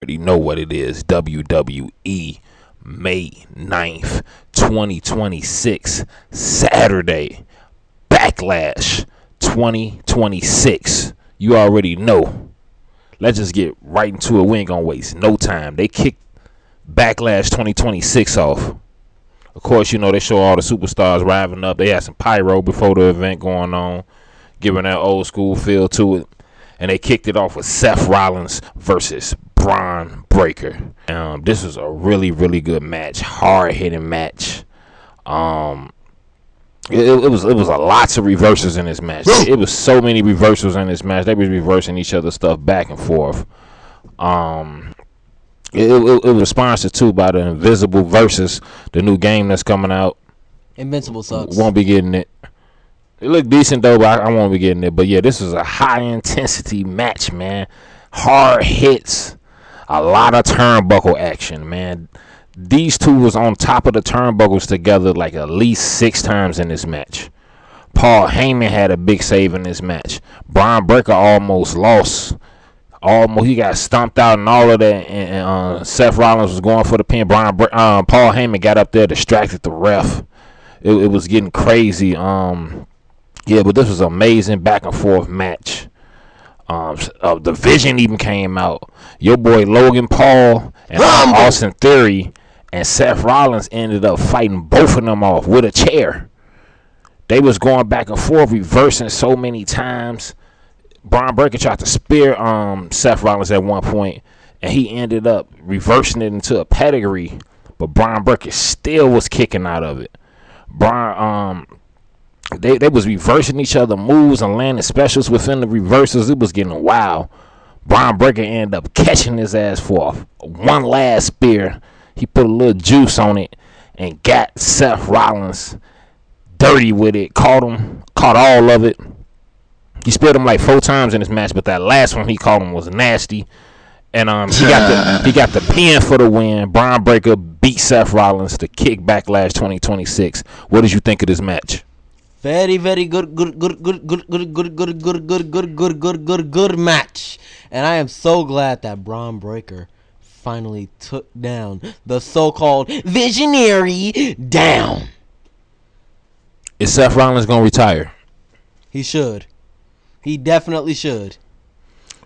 Already know what it is. WWE May 9th, 2026, Saturday. Backlash 2026. You already know. Let's just get right into it. We ain't gonna waste no time. They kicked Backlash 2026 off. Of course, you know, they show all the superstars arriving up. They had some pyro before the event going on, giving that old school feel to it. And they kicked it off with Seth Rollins versus Braun Breaker. This was a really, really good match. Hard-hitting match. It was a lots of reversals in this match. It was so many reversals in this match. They was reversing each other's stuff back and forth. It was sponsored too by the Invisible versus the new game that's coming out. Invincible sucks. Won't be getting it. It looked decent though, but I won't be getting it. But yeah, this is a high intensity match, man. Hard hits, a lot of turnbuckle action, man. These two was on top of the turnbuckles together like at least 6 times in this match. Paul Heyman had a big save in this match. Braun Breaker almost lost. He got stomped out and all of that. And Seth Rollins was going for the pin. Paul Heyman got up there, distracted the ref. It was getting crazy. Yeah, but this was an amazing back and forth match. The Vision even came out. Your boy Logan Paul and Austin Theory and Seth Rollins ended up fighting both of them off with a chair. They was going back and forth, reversing so many times. Braun Breaker tried to spear Seth Rollins at one point, and he ended up reversing it into a pedigree. But Braun Breaker still was kicking out of it. They was reversing each other moves and landing specials within the reversals. It was getting wild. Braun Breaker ended up catching his ass for one last spear. He put a little juice on it and got Seth Rollins dirty with it. Caught all of it. He speared him like 4 times in this match, but that last one he caught him was nasty. And he got the pin for the win. Braun Breaker beat Seth Rollins to kick Backlash 2026. What did you think of this match? Very, very good match. And I am so glad that Braun Breaker finally took down the so-called Visionary down. Is Seth Rollins going to retire? He should. He definitely should.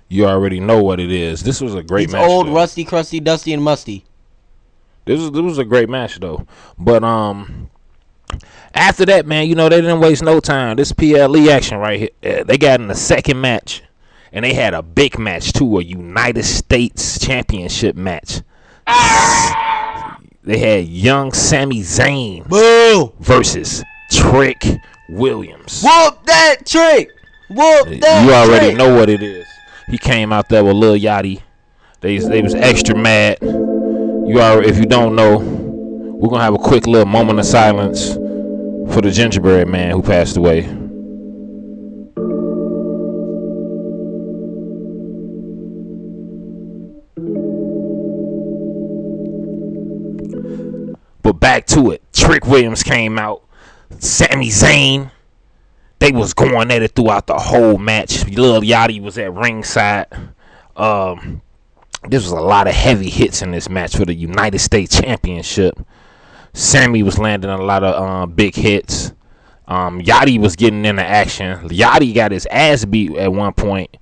You already know what it is. This was a great match. Old, though. Rusty, crusty, dusty, and musty. This was a great match, though. But after that, man, you know, they didn't waste no time. This PLE action right here, they got in the second match, and they had a big match too, a United States Championship match. They had young Sami Zayn versus Trick Williams. Whoop that Trick! Whoop that! You already know what it is. He came out there with Lil Yachty. They was extra mad. If you don't know, we're gonna have a quick little moment of silence for the gingerbread man who passed away. But back to it. Trick Williams came out. Sami Zayn. They was going at it throughout the whole match. Lil Yachty was at ringside. This was a lot of heavy hits in this match for the United States Championship. Sammy was landing a lot of big hits. Yachty was getting into action. Yachty got his ass beat at one point.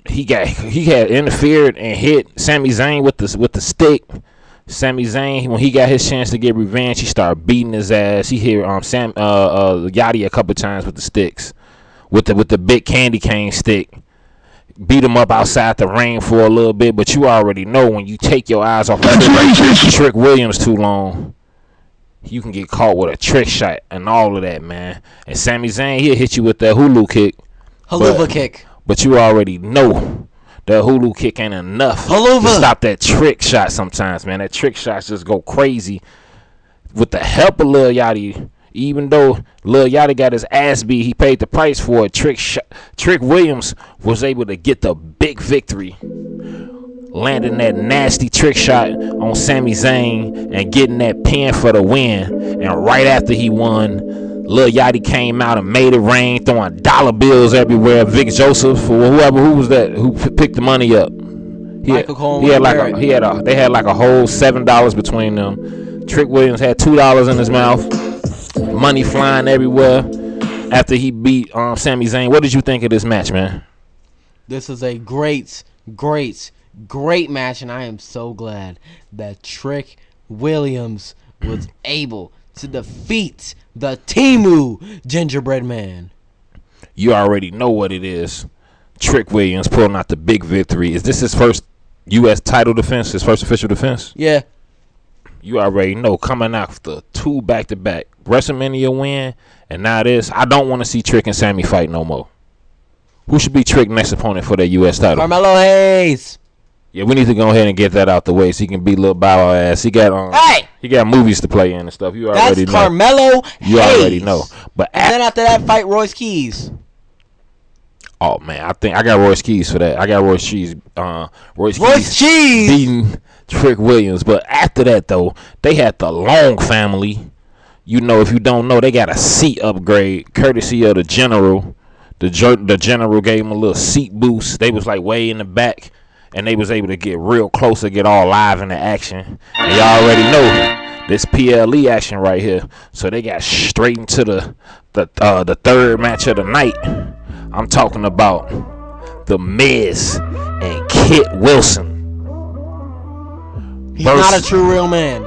He had interfered and hit Sami Zayn with the stick. Sami Zayn, when he got his chance to get revenge, he started beating his ass. He hit Yachty a couple times with the sticks, with the big candy cane stick. Beat him up outside the ring for a little bit, but you already know when you take your eyes off of Trick Williams too long, you can get caught with a trick shot and all of that, man. And Sami Zayn, he'll hit you with that hulu kick. Haluva kick. But you already know that hulu kick ain't enough to stop that trick shot sometimes, man. That trick shots just go crazy. With the help of Lil Yachty, even though Lil Yachty got his ass beat, he paid the price for it. Trick Williams was able to get the big victory, landing that nasty trick shot on Sami Zayn and getting that pin for the win. And right after he won, Lil Yachty came out and made it rain, throwing dollar bills everywhere. Vic Joseph, or who was that, who picked the money up. Michael Cole. They had like a whole $7 between them. Trick Williams had $2 in his mouth. Money flying everywhere after he beat Sami Zayn. What did you think of this match, man? This is a great match, and I am so glad that Trick Williams was able to defeat the Temu Gingerbread Man. You already know what it is. Trick Williams pulling out the big victory. Is this his first U.S. title defense, his first official defense? Yeah. You already know, coming after 2 back-to-back WrestleMania win, and now this. I don't want to see Trick and Sammy fight no more. Who should be Trick's next opponent for that U.S. title? Carmelo Hayes. Yeah, we need to go ahead and get that out the way so he can beat Lil Bow Wow ass. He got movies to play in and stuff. You already That's know. Carmelo Hayes. You already know. But then after that, fight Royce Keys. Oh man, I think I got Royce Keys for that. I got Royce Keys Cheese beating Trick Williams. But after that though, they had the Long family. You know, if you don't know, they got a seat upgrade courtesy of the General. The General gave them a little seat boost. They was like way in the back, and they was able to get real close to get all live in the action. And y'all already know this PLE action right here. So they got straight into the third match of the night. I'm talking about The Miz and Kit Wilson. He's not a true real man.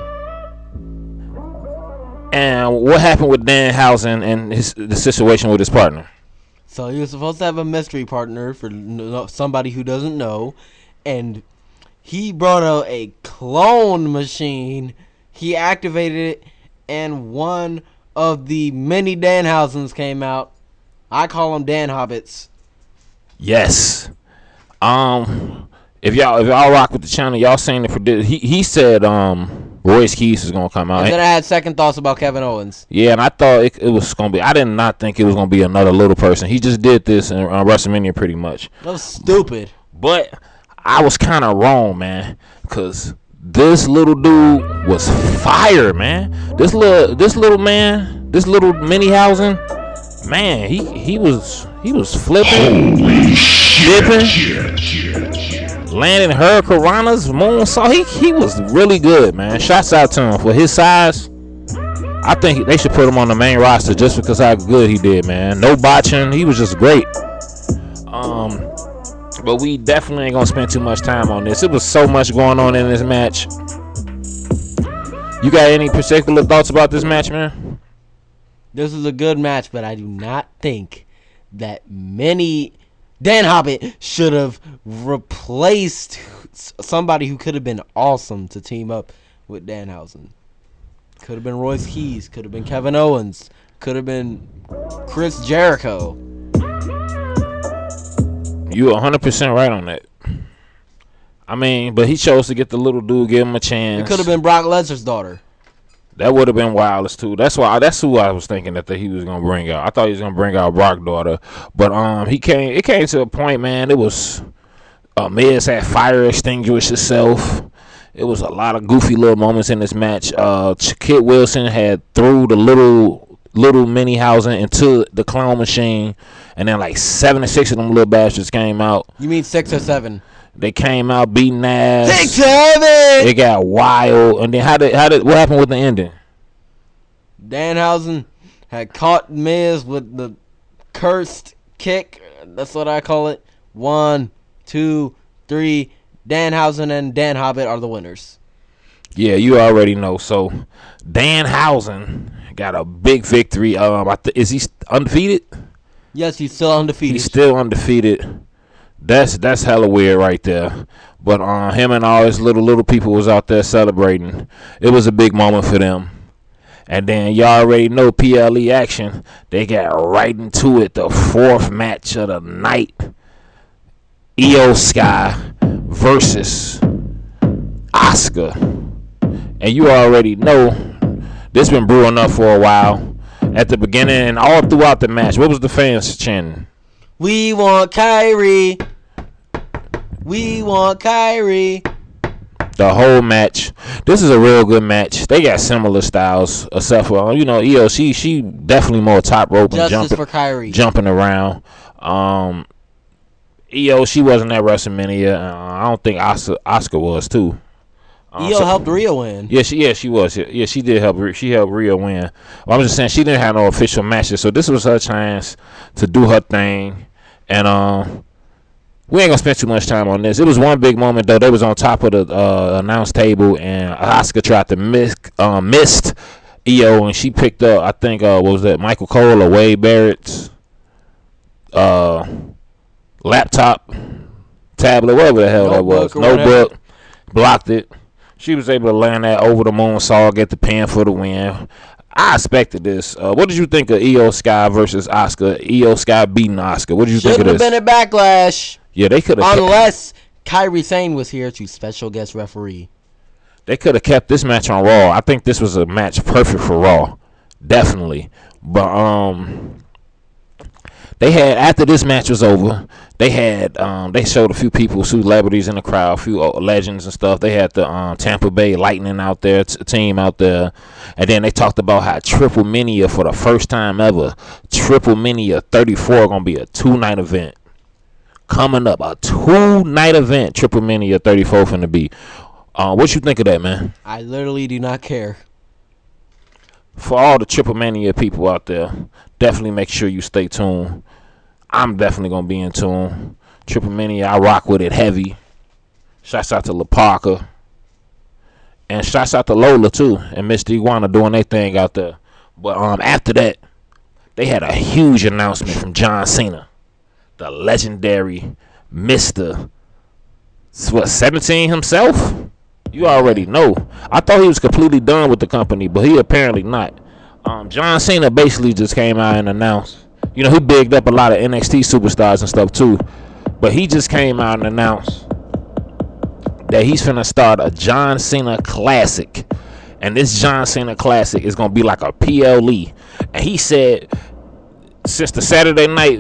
And what happened with Danhausen and the situation with his partner? So he was supposed to have a mystery partner for somebody who doesn't know, and he brought out a clone machine. He activated it, and one of the many Danhausens came out. I call them Dan Hobbits. Yes. If y'all rock with the channel, y'all seen the prediction. He said Royce Keys is gonna come out. And then I had second thoughts about Kevin Owens. Yeah, and I thought it was gonna be. I did not think it was gonna be another little person. He just did this in WrestleMania pretty much. That was stupid. But I was kind of wrong, man, because this little dude was fire, man. This little man, this little Minihausen. Man, he was flipping, dipping, landing hurricanranas, moonsault. He was really good, man. Shouts out to him for his size. I think they should put him on the main roster just because how good he did, man. No botching, he was just great. But we definitely ain't gonna spend too much time on this. It was so much going on in this match. You got any particular thoughts about this match, man? This is a good match, but I do not think that Dan Hobbit should have replaced somebody who could have been awesome to team up with Danhausen. Could have been Royce Keys, could have been Kevin Owens, could have been Chris Jericho. You 100% right on that. I mean, but he chose to get the little dude, give him a chance. It could have been Brock Lesnar's daughter. That would have been wireless too. That's who I was thinking that he was gonna bring out. I thought he was gonna bring out Brock's daughter, but it came to a point, man. It was Miz had fire extinguished himself. It was a lot of goofy little moments in this match. Kit Wilson had threw the little Minihausen into the clown machine, and then like 7 or 6 of them little bastards came out. You mean 6 or 7? They came out beating ass. 6, 7. It got wild, and then what happened with the ending? Danhausen had caught Miz with the cursed kick. That's what I call it. 1, 2, 3. Danhausen and Dan Hobbit are the winners. Yeah, you already know. So Danhausen got a big victory. Is he undefeated? Yes, he's still undefeated. He's still undefeated. That's hella weird right there. But him and all his little people was out there celebrating. It was a big moment for them. And then y'all already know PLE action. They got right into it. The 4th match of the night. Io Sky versus Asuka. And you already know this been brewing up for a while. At the beginning and all throughout the match, what was the fans chanting? We want Kyrie. We want Kyrie. The whole match. This is a real good match. They got similar styles, except for Io. She definitely more top rope and Justice for Kyrie. jumping around. Io, she wasn't at WrestleMania. I don't think Oscar was too. Io helped Rhea win. Yeah, she was. Yeah, she did help. She helped Rhea win. Well, I'm just saying she didn't have no official matches, so this was her chance to do her thing. And we ain't gonna spend too much time on this. It was one big moment though. They was on top of the announce table, and Oscar tried to missed Io, and she picked up. I think what was that? Michael Cole or Wade Barrett's laptop, tablet, whatever the hell that was. Notebook. Blocked it. She was able to land that over the moonsault, get the pin for the win. I expected this. What did you think of Io Sky versus Oscar? Io Sky beating Oscar. What did you think of this? Should have been a Backlash. Yeah, they could have. Unless Kairi Sane was here to special guest referee. They could have kept this match on Raw. I think this was a match perfect for Raw. Definitely. But they had, after this match was over, they had they showed a few people, celebrities in the crowd, a few legends and stuff. They had the Tampa Bay Lightning out there, team out there, and then they talked about how Triple Mania, for the first time ever, Triple Mania 34 gonna be a 2-night event coming up. A 2-night event, Triple Mania 34 finna be. What you think of that, man? I literally do not care. For all the Triple Mania people out there, definitely make sure you stay tuned. I'm definitely going to be in tune. Triple Mania, I rock with it heavy. Shouts out to La Parker. And shouts out to Lola, too. And Mr. Iguana doing their thing out there. But after that, they had a huge announcement from John Cena. The legendary Mr. 17 himself? You already know. I thought he was completely done with the company, but he apparently not. John Cena basically just came out and announced. You know, he bigged up a lot of NXT superstars and stuff too. But he just came out and announced that he's finna start a John Cena Classic. And this John Cena Classic is gonna be like a PLE. And he said, since the Saturday night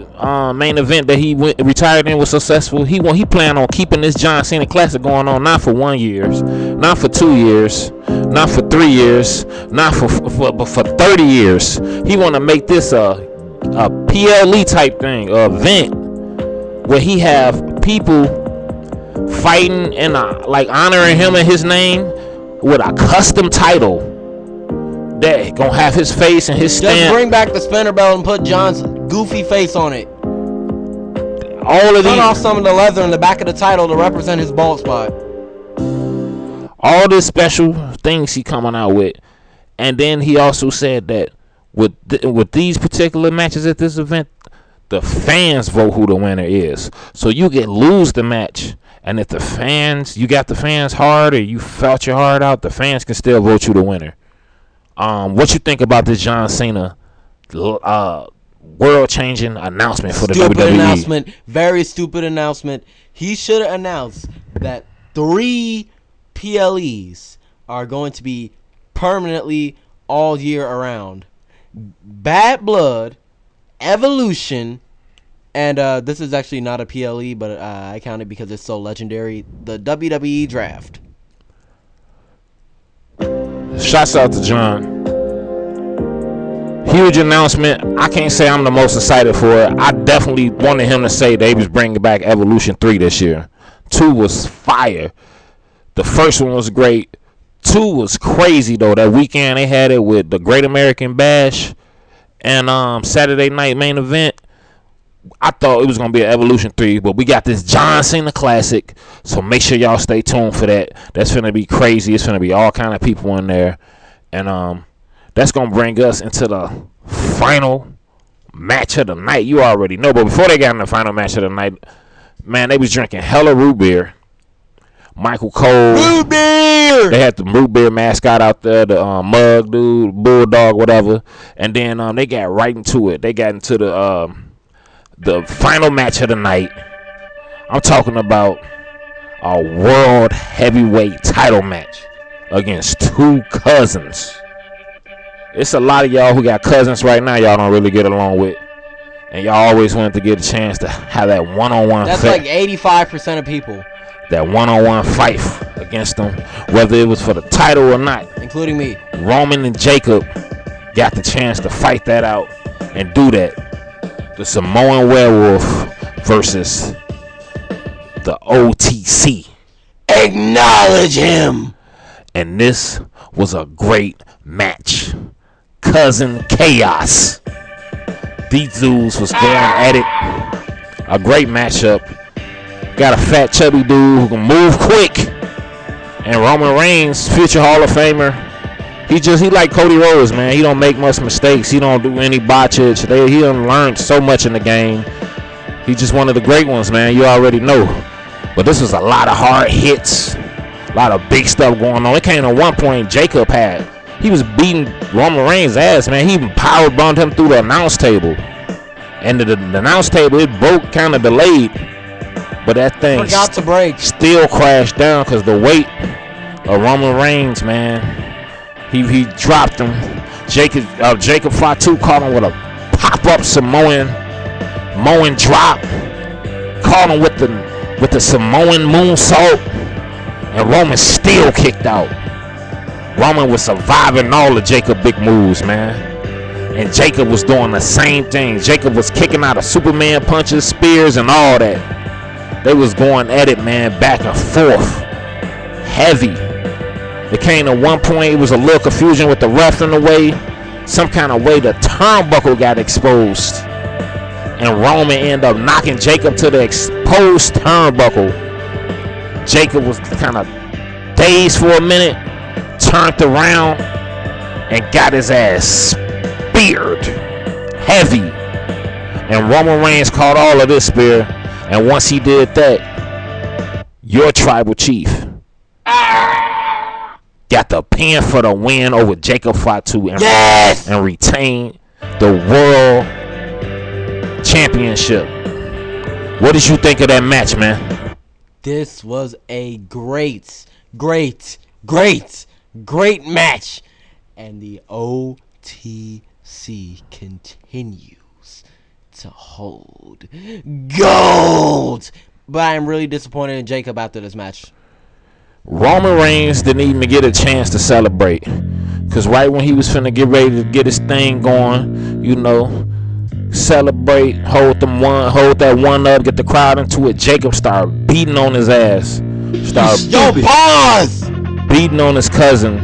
main event that he retired in was successful, he planned on keeping this John Cena Classic going on, not for 1 year, not for 2 years, not for 3 years, not for 30 years. He want to make this a PLE type thing, a event where he have people fighting and like honoring him and his name with a custom title that gonna have his face and his stamp. Just bring back the spinner belt and put John's goofy face on it. Cut off some of the leather in the back of the title to represent his bald spot. All the special things he coming out with. And then he also said that with these particular matches at this event, the fans vote who the winner is. So you can lose the match, and if you got the fans hard, or you felt your heart out, the fans can still vote you the winner. What you think about this John Cena world-changing announcement for the WWE? Stupid announcement. Very stupid announcement. He should have announced that 3 PLEs are going to be permanently all year around. Bad Blood, Evolution, and this is actually not a PLE, but I count it because it's so legendary. The WWE Draft. Shouts out to John. Huge announcement. I can't say I'm the most excited for it. I definitely wanted him to say they was bringing back Evolution 3 this year. 2 was fire. The first one was great. 2 was crazy though. That weekend they had it with the Great American Bash and Saturday Night Main Event. I thought it was going to be an Evolution 3, but we got this John Cena Classic, so make sure y'all stay tuned for that. That's going to be crazy. It's going to be all kind of people in there, and that's going to bring us into the final match of the night. You already know, but before they got in the final match of the night, man, they was drinking hella root beer. Michael Cole. Root beer! They had the root beer mascot out there, the mug dude, bulldog, whatever, and then they got right into it. They got into the final match of the night. I'm talking about a world heavyweight title match against 2 cousins. It's a lot of y'all who got cousins right now y'all don't really get along with. And y'all always wanted to get a chance to have that one-on-one fight. That's like 85% of people. That one-on-one fight against them, whether it was for the title or not. Including me. Roman and Jacob got the chance to fight that out and do that. The Samoan Werewolf versus the OTC. Acknowledge him. And this was a great match. Cousin Chaos. These dudes was going at it. A great matchup. Got a fat chubby dude who can move quick. And Roman Reigns, future Hall of Famer. He like Cody Rhodes, man. He don't make much mistakes. He don't do any botchage. He done learned so much in the game. He's just one of the great ones, man. You already know. But this was a lot of hard hits. A lot of big stuff going on. It came to one point Jacob he was beating Roman Reigns' ass, man. He even power bombed him through the announce table. And the announce table, it broke, kind of delayed. But that thing forgot to break. Still crashed down because the weight of Roman Reigns, man. He dropped him. Jacob Fatu caught him with a pop-up Samoan drop. Caught him with the Samoan moonsault. And Roman still kicked out. Roman was surviving all of Jacob big moves, man. And Jacob was doing the same thing. Jacob was kicking out of Superman punches, spears, and all that. They was going at it, man, back and forth. Heavy. It came to one point, it was a little confusion with the ref in the way. Some kind of way the turnbuckle got exposed. And Roman ended up knocking Jacob to the exposed turnbuckle. Jacob was kind of dazed for a minute, turned around, and got his ass speared. Heavy. And Roman Reigns caught all of this spear. And once he did that, your tribal chief got the pin for the win over Jacob Fatu and retained the world championship. What did you think of that match, man? This was a great match. And the OTC continues to hold gold. But I am really disappointed in Jacob after this match. Roman Reigns didn't even get a chance to celebrate. Because right when he was finna get ready to get his thing going, celebrate, hold that one up, get the crowd into it, Jacob started beating on his ass. Pause! Beating on his cousin.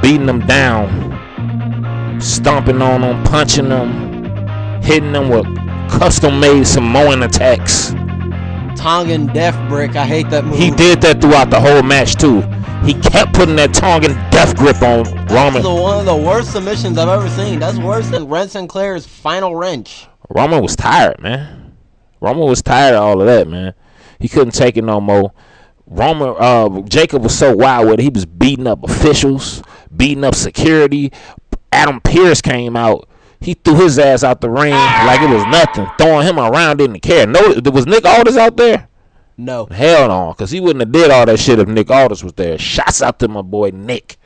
Beating him down. Stomping on him, punching him, hitting him with custom-made Samoan attacks. Tongan death brick. I hate that move. He did that throughout the whole match too. He kept putting that Tongan death grip on Roman. That's one of the worst submissions I've ever seen. That's worse than Ren Sinclair's final wrench. Roman was tired, man. Roman was tired of all of that, man. He couldn't take it no more. Jacob was so wild with it. He was beating up officials, beating up security. Adam Pearce came out. He threw his ass out the ring like it was nothing. Throwing him around, didn't care. No, was Nick Aldis out there? No. Hell no, because he wouldn't have did all that shit if Nick Aldis was there. Shots out to my boy Nick.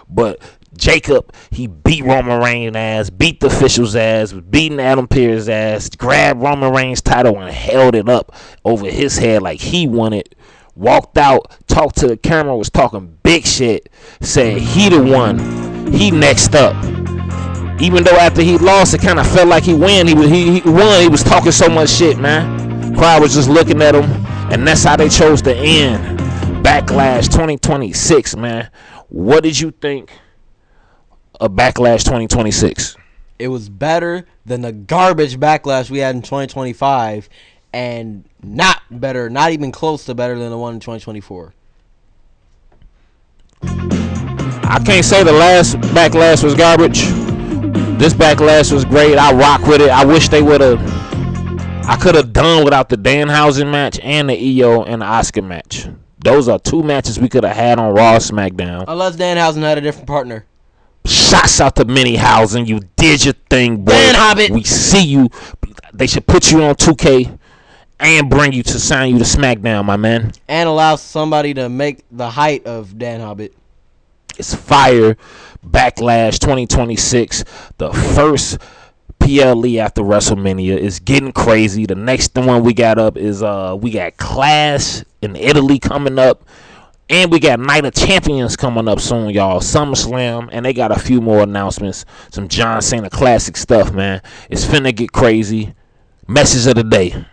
But Jacob, he beat Roman Reigns' ass, beat the official's ass, was beating Adam Pearce's ass, grabbed Roman Reigns' title and held it up over his head like he wanted. Walked out, talked to the camera, was talking big shit, said he the one, he next up. Even though after he lost, it kind of felt like he won. He won. He was talking so much shit, man. Crowd was just looking at him, and that's how they chose to end Backlash 2026, man. What did you think of Backlash 2026? It was better than the garbage Backlash we had in 2025, and not better, not even close to better than the one in 2024. I can't say the last Backlash was garbage. This Backlash was great. I rock with it. I wish they would have. I could have done without the Danhausen match and the EO and the Oscar match. Those are two matches we could have had on Raw, SmackDown. Unless Danhausen had a different partner. Shots out to Minniehausen. You did your thing, boy. Dan Hobbit. We see you. They should put you on 2K and bring you to sign you to SmackDown, my man. And allow somebody to make the height of Dan Hobbit. It's fire. Backlash 2026. The first PLE after WrestleMania is getting crazy. The next one we got up is we got Clash in Italy coming up. And we got Night of Champions coming up soon, y'all. SummerSlam. And they got a few more announcements. Some John Cena classic stuff, man. It's finna get crazy. Message of the day.